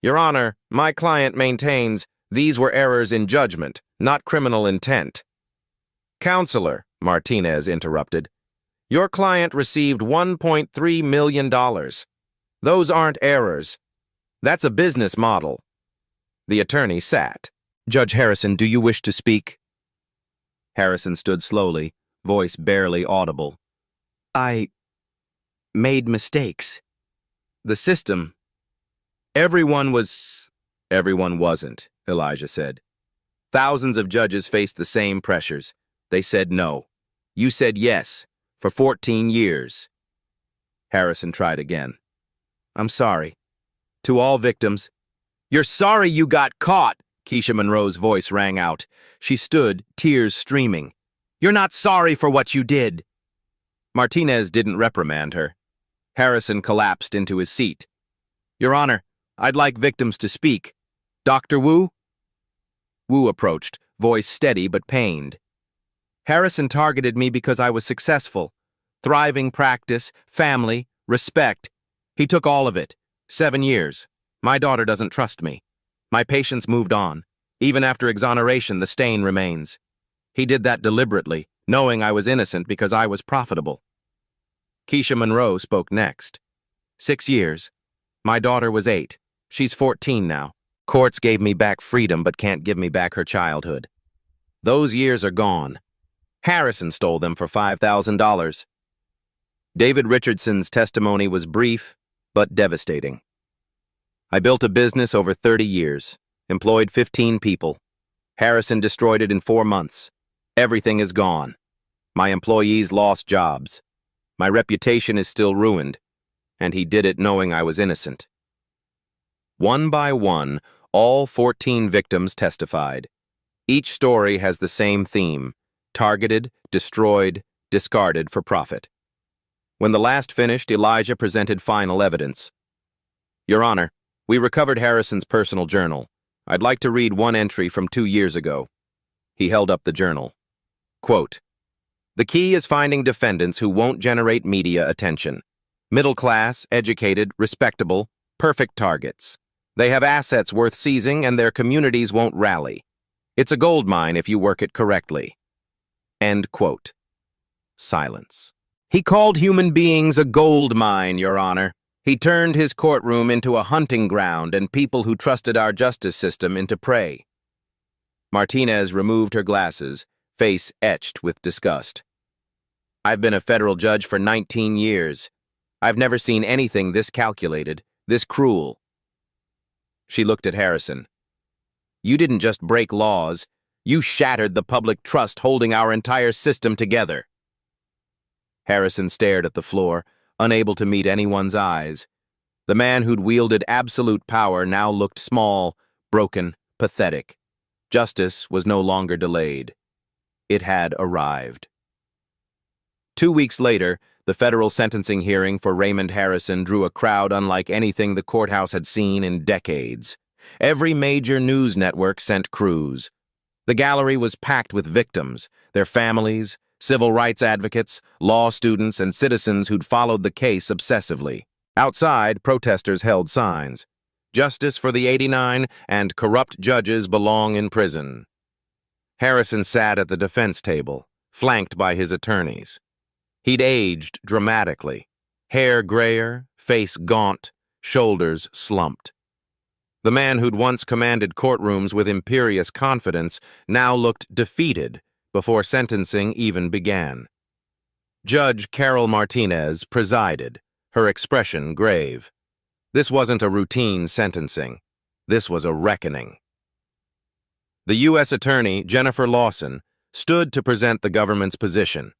Your Honor, my client maintains these were errors in judgment, not criminal intent. Counselor, Martinez interrupted, your client received $1.3 million. Those aren't errors. That's a business model. The attorney sat. Judge Harrison, do you wish to speak? Harrison stood slowly, voice barely audible. I made mistakes. The system. Everyone wasn't, Elijah said. Thousands of judges faced the same pressures. They said no. You said yes, for 14 years. Harrison tried again. I'm sorry. To all victims. You're sorry you got caught, Keisha Monroe's voice rang out. She stood, tears streaming. You're not sorry for what you did. Martinez didn't reprimand her. Harrison collapsed into his seat. Your Honor, I'd like victims to speak. Dr. Wu? Wu approached, voice steady but pained. Harrison targeted me because I was successful. Thriving practice, family, respect. He took all of it. 7 years. My daughter doesn't trust me. My patients moved on. Even after exoneration, the stain remains. He did that deliberately, knowing I was innocent because I was profitable. Keisha Monroe spoke next. 6 years. My daughter was 8. She's 14 now. Courts gave me back freedom but can't give me back her childhood. Those years are gone. Harrison stole them for $5,000. David Richardson's testimony was brief but devastating. I built a business over 30 years, employed 15 people. Harrison destroyed it in 4 months. Everything is gone. My employees lost jobs. My reputation is still ruined, and he did it knowing I was innocent. One by one, all 14 victims testified. Each story has the same theme: targeted, destroyed, discarded for profit. When the last finished, Elijah presented final evidence. Your Honor, we recovered Harrison's personal journal. I'd like to read one entry from 2 years ago. He held up the journal. Quote, the key is finding defendants who won't generate media attention. Middle class, educated, respectable, perfect targets. They have assets worth seizing, and their communities won't rally. It's a gold mine if you work it correctly." End quote. Silence. "He called human beings a gold mine, Your Honor. He turned his courtroom into a hunting ground and people who trusted our justice system into prey." Martinez removed her glasses, face etched with disgust. "I've been a federal judge for 19 years. I've never seen anything this calculated, this cruel." She looked at Harrison. "You didn't just break laws. You shattered the public trust holding our entire system together." Harrison stared at the floor, unable to meet anyone's eyes. The man who'd wielded absolute power now looked small, broken, pathetic. Justice was no longer delayed. It had arrived. 2 weeks later, the federal sentencing hearing for Raymond Harrison drew a crowd unlike anything the courthouse had seen in decades. Every major news network sent crews. The gallery was packed with victims, their families, civil rights advocates, law students, and citizens who'd followed the case obsessively. Outside, protesters held signs. "Justice for the 89 and corrupt judges belong in prison." Harrison sat at the defense table, flanked by his attorneys. He'd aged dramatically. Hair grayer, face gaunt, shoulders slumped. The man who'd once commanded courtrooms with imperious confidence now looked defeated before sentencing even began. Judge Carol Martinez presided, her expression grave. This wasn't a routine sentencing. This was a reckoning. The U.S. Attorney, Jennifer Lawson, stood to present the government's position.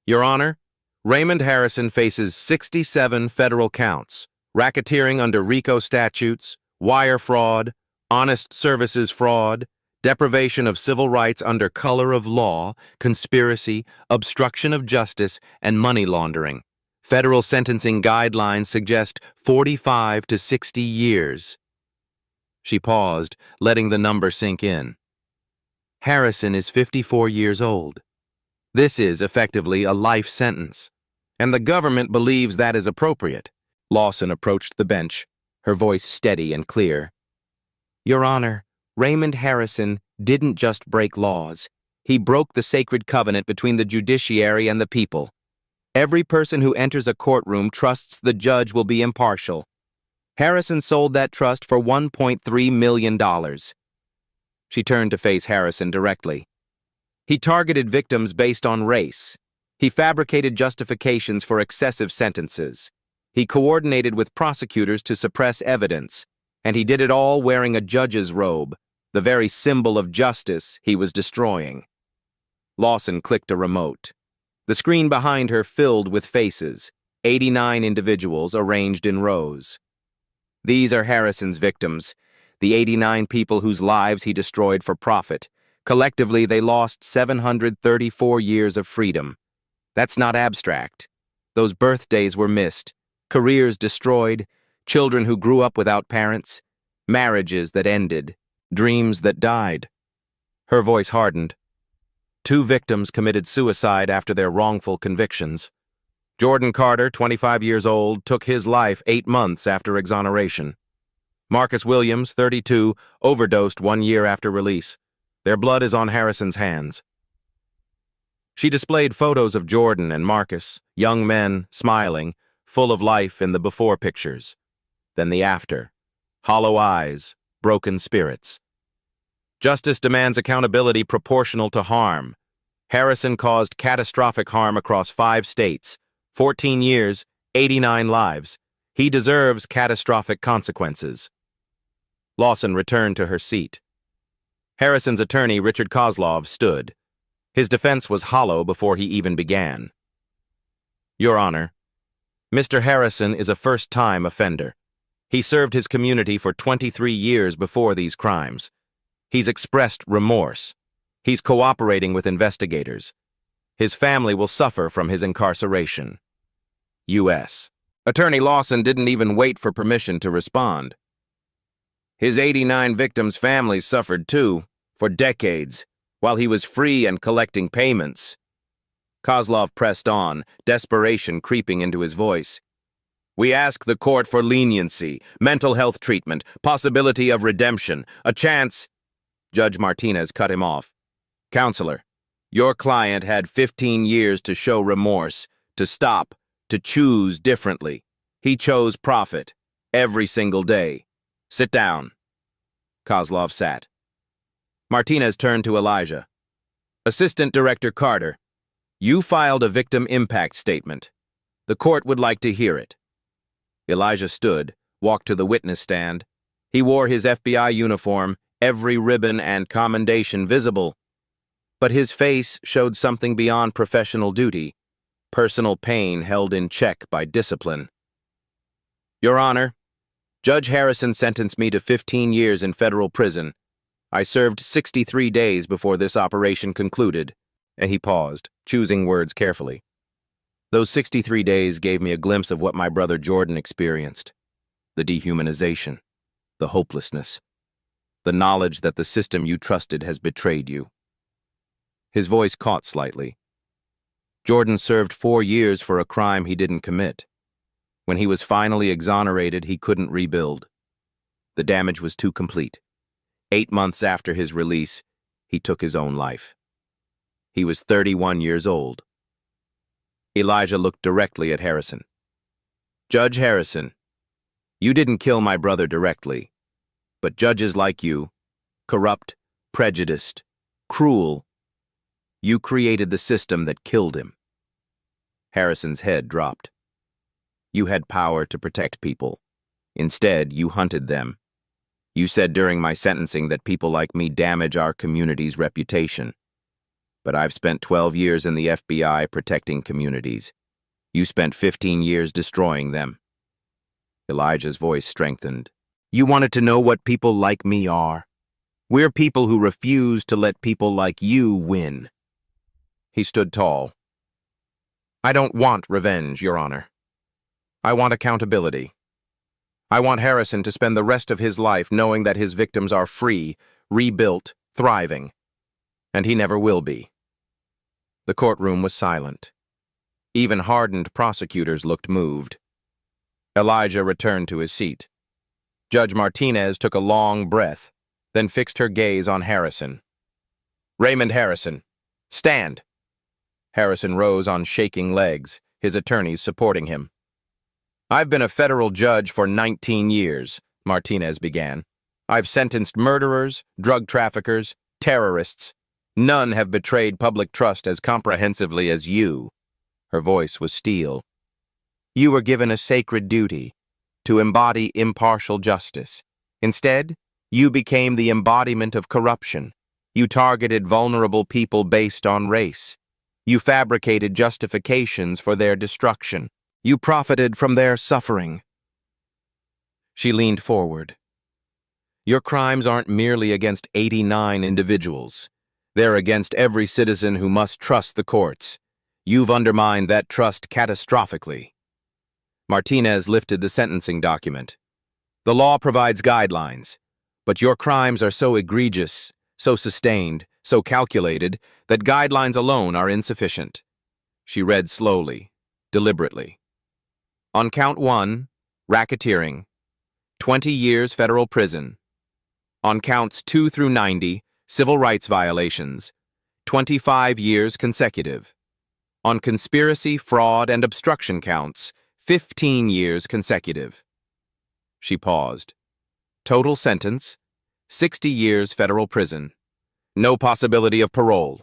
"Your Honor, Raymond Harrison faces 67 federal counts, racketeering under RICO statutes, wire fraud, honest services fraud, deprivation of civil rights under color of law, conspiracy, obstruction of justice, and money laundering. Federal sentencing guidelines suggest 45 to 60 years. She paused, letting the number sink in. Harrison is 54 years old. This is effectively a life sentence, and the government believes that is appropriate. Lawson approached the bench, her voice steady and clear. Your Honor, Raymond Harrison didn't just break laws. He broke the sacred covenant between the judiciary and the people. Every person who enters a courtroom trusts the judge will be impartial. Harrison sold that trust for $1.3 million. She turned to face Harrison directly. He targeted victims based on race. He fabricated justifications for excessive sentences. He coordinated with prosecutors to suppress evidence, and he did it all wearing a judge's robe, the very symbol of justice he was destroying. Lawson clicked a remote. The screen behind her filled with faces, 89 individuals arranged in rows. These are Harrison's victims, the 89 people whose lives he destroyed for profit. Collectively, they lost 734 years of freedom. That's not abstract. Those birthdays were missed, careers destroyed, children who grew up without parents, marriages that ended, dreams that died. Her voice hardened. 2 victims committed suicide after their wrongful convictions. Jordan Carter, 25 years old, took his life 8 months after exoneration. Marcus Williams, 32, overdosed 1 year after release. Their blood is on Harrison's hands. She displayed photos of Jordan and Marcus, young men, smiling, full of life in the before pictures. Then the after. Hollow eyes, broken spirits. Justice demands accountability proportional to harm. Harrison caused catastrophic harm across 5 states, 14 years, 89 lives. He deserves catastrophic consequences. Lawson returned to her seat. Harrison's attorney, Richard Kozlov, stood. His defense was hollow before he even began. Your Honor, Mr. Harrison is a first-time offender. He served his community for 23 years before these crimes. He's expressed remorse. He's cooperating with investigators. His family will suffer from his incarceration. U.S. Attorney Lawson didn't even wait for permission to respond. His 89 victims' families suffered too, for decades, while he was free and collecting payments. Kozlov pressed on, desperation creeping into his voice. We ask the court for leniency, mental health treatment, possibility of redemption, a chance. Judge Martinez cut him off. Counselor, your client had 15 years to show remorse, to stop, to choose differently. He chose profit, every single day. Sit down. Kozlov sat. Martinez turned to Elijah. Assistant Director Carter, you filed a victim impact statement. The court would like to hear it. Elijah stood, walked to the witness stand. He wore his FBI uniform, every ribbon and commendation visible. But his face showed something beyond professional duty, personal pain held in check by discipline. Your Honor, Judge Harrison sentenced me to 15 years in federal prison. I served 63 days before this operation concluded, and he paused, choosing words carefully. Those 63 days gave me a glimpse of what my brother Jordan experienced. The dehumanization, the hopelessness, the knowledge that the system you trusted has betrayed you. His voice caught slightly. Jordan served 4 years for a crime he didn't commit. When he was finally exonerated, he couldn't rebuild. The damage was too complete. 8 months after his release, he took his own life. He was 31 years old. Elijah looked directly at Harrison. Judge Harrison, you didn't kill my brother directly, but judges like you, corrupt, prejudiced, cruel, you created the system that killed him. Harrison's head dropped. You had power to protect people. Instead, you hunted them. You said during my sentencing that people like me damage our community's reputation. But I've spent 12 years in the FBI protecting communities. You spent 15 years destroying them. Elijah's voice strengthened. You wanted to know what people like me are. We're people who refuse to let people like you win. He stood tall. I don't want revenge, Your Honor. I want accountability. I want Harrison to spend the rest of his life knowing that his victims are free, rebuilt, thriving. And he never will be. The courtroom was silent. Even hardened prosecutors looked moved. Elijah returned to his seat. Judge Martinez took a long breath, then fixed her gaze on Harrison. Raymond Harrison, stand. Harrison rose on shaking legs, his attorneys supporting him. I've been a federal judge for 19 years, Martinez began. I've sentenced murderers, drug traffickers, terrorists. None have betrayed public trust as comprehensively as you. Her voice was steel. You were given a sacred duty to embody impartial justice. Instead, you became the embodiment of corruption. You targeted vulnerable people based on race. You fabricated justifications for their destruction. You profited from their suffering. She leaned forward. Your crimes aren't merely against 89 individuals. They're against every citizen who must trust the courts. You've undermined that trust catastrophically. Martinez lifted the sentencing document. The law provides guidelines, but your crimes are so egregious, so sustained, so calculated, that guidelines alone are insufficient. She read slowly, deliberately. On count 1, racketeering, 20 years federal prison. On counts 2 through 90, civil rights violations, 25 years consecutive. On conspiracy, fraud, and obstruction counts, 15 years consecutive. She paused. Total sentence, 60 years federal prison. No possibility of parole.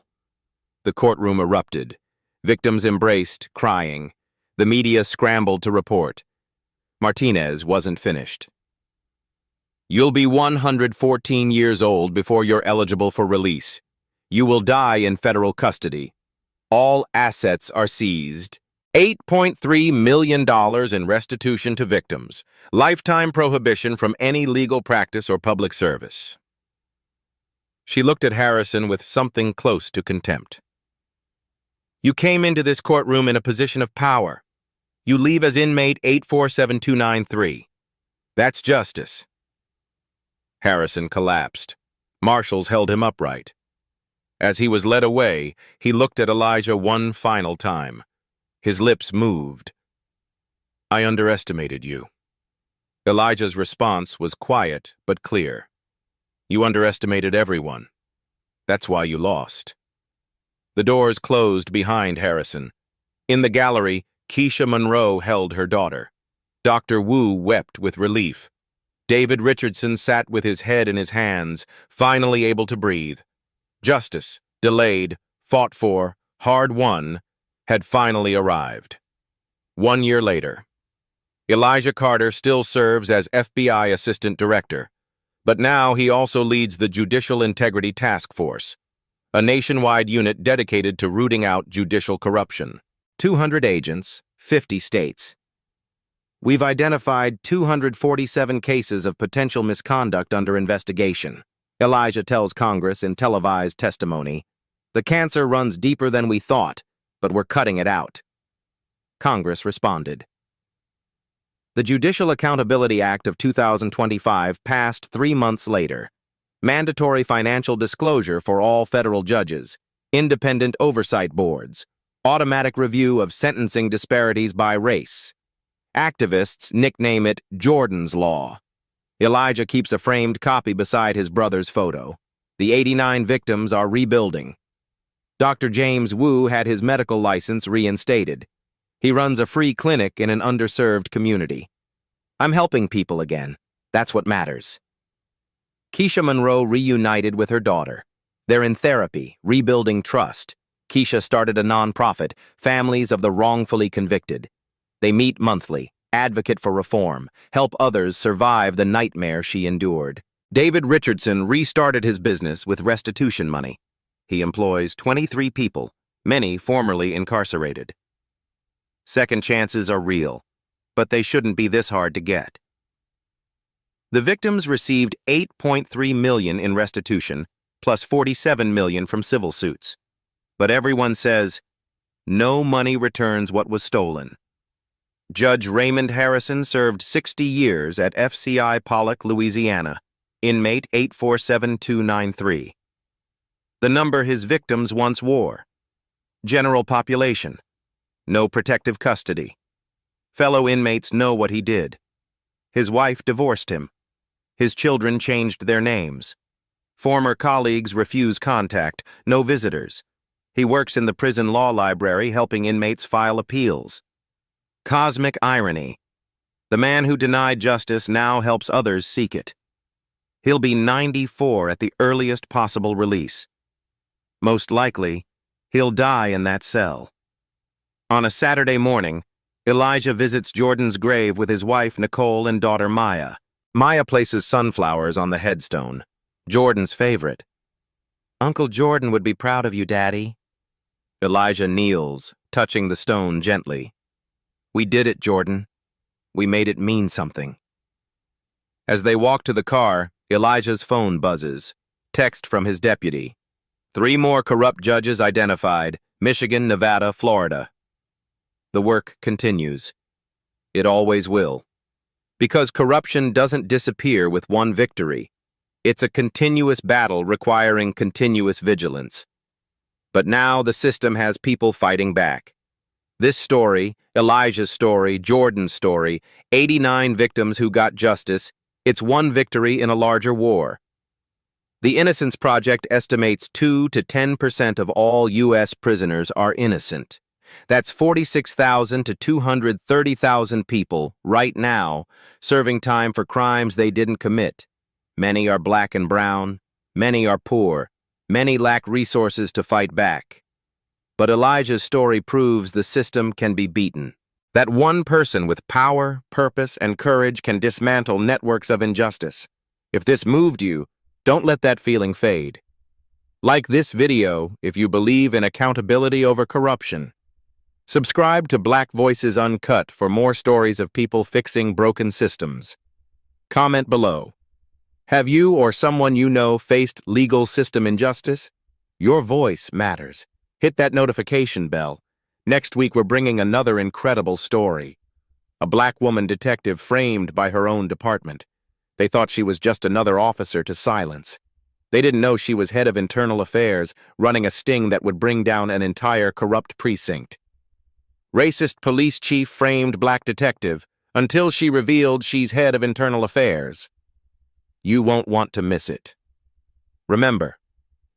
The courtroom erupted. Victims embraced, crying. The media scrambled to report. Martinez wasn't finished. You'll be 114 years old before you're eligible for release. You will die in federal custody. All assets are seized. $8.3 million in restitution to victims. Lifetime prohibition from any legal practice or public service. She looked at Harrison with something close to contempt. You came into this courtroom in a position of power. You leave as inmate 847293. That's justice. Harrison collapsed. Marshals held him upright. As he was led away, he looked at Elijah one final time. His lips moved. I underestimated you. Elijah's response was quiet but clear. You underestimated everyone. That's why you lost. The doors closed behind Harrison. In the gallery, Keisha Monroe held her daughter. Dr. Wu wept with relief. David Richardson sat with his head in his hands, finally able to breathe. Justice, delayed, fought for, hard won, had finally arrived. 1 year later. Elijah Carter still serves as FBI Assistant Director, but now he also leads the Judicial Integrity Task Force, a nationwide unit dedicated to rooting out judicial corruption. 200 agents, 50 states. We've identified 247 cases of potential misconduct under investigation. Elijah tells Congress in televised testimony, "The cancer runs deeper than we thought, but we're cutting it out." Congress responded. The Judicial Accountability Act of 2025 passed 3 months later. Mandatory financial disclosure for all federal judges, independent oversight boards, automatic review of sentencing disparities by race. Activists nickname it Jordan's Law. Elijah keeps a framed copy beside his brother's photo. The 89 victims are rebuilding. Dr. James Wu had his medical license reinstated. He runs a free clinic in an underserved community. I'm helping people again. That's what matters. Keisha Monroe reunited with her daughter. They're in therapy, rebuilding trust. Keisha started a nonprofit, Families of the Wrongfully Convicted. They meet monthly, advocate for reform, help others survive the nightmare she endured. David Richardson restarted his business with restitution money. He employs 23 people, many formerly incarcerated. Second chances are real, but they shouldn't be this hard to get. The victims received $8.3 million in restitution, plus $47 million from civil suits. But everyone says, no money returns what was stolen. Judge Raymond Harrison served 60 years at FCI Pollock, Louisiana, inmate 847293. The number his victims once wore. General population. No protective custody. Fellow inmates know what he did. His wife divorced him. His children changed their names. Former colleagues refuse contact, no visitors. He works in the prison law library helping inmates file appeals. Cosmic irony. The man who denied justice now helps others seek it. He'll be 94 at the earliest possible release. Most likely, he'll die in that cell. On a Saturday morning, Elijah visits Jordan's grave with his wife Nicole and daughter Maya. Maya places sunflowers on the headstone, Jordan's favorite. Uncle Jordan would be proud of you, Daddy. Elijah kneels, touching the stone gently. We did it, Jordan. We made it mean something. As they walk to the car, Elijah's phone buzzes. Text from his deputy. 3 more corrupt judges identified, Michigan, Nevada, Florida. The work continues. It always will. Because corruption doesn't disappear with one victory. It's a continuous battle requiring continuous vigilance. But now the system has people fighting back. This story, Elijah's story, Jordan's story, 89 victims who got justice, it's one victory in a larger war. The Innocence Project estimates 2 to 10% of all U.S. prisoners are innocent. That's 46,000 to 230,000 people, right now, serving time for crimes they didn't commit. Many are black and brown, many are poor, many lack resources to fight back. But Elijah's story proves the system can be beaten. That one person with power, purpose, and courage can dismantle networks of injustice. If this moved you, don't let that feeling fade. Like this video if you believe in accountability over corruption. Subscribe to Black Voices Uncut for more stories of people fixing broken systems. Comment below. Have you or someone you know faced legal system injustice? Your voice matters. Hit that notification bell. Next week we're bringing another incredible story. A black woman detective framed by her own department. They thought she was just another officer to silence. They didn't know she was head of internal affairs, running a sting that would bring down an entire corrupt precinct. Racist police chief framed black detective until she revealed she's head of internal affairs. You won't want to miss it. Remember,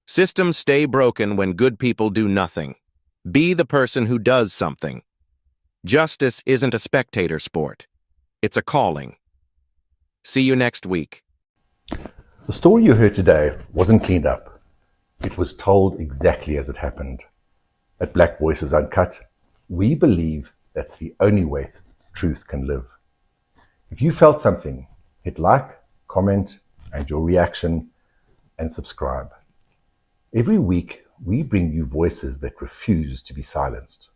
systems stay broken when good people do nothing. Be the person who does something. Justice isn't a spectator sport. It's a calling. See you next week. The story you heard today wasn't cleaned up. It was told exactly as it happened. At Black Voices Uncut, we believe that's the only way truth can live. If you felt something, hit like, comment, and your reaction, and subscribe. Every week, we bring you voices that refuse to be silenced.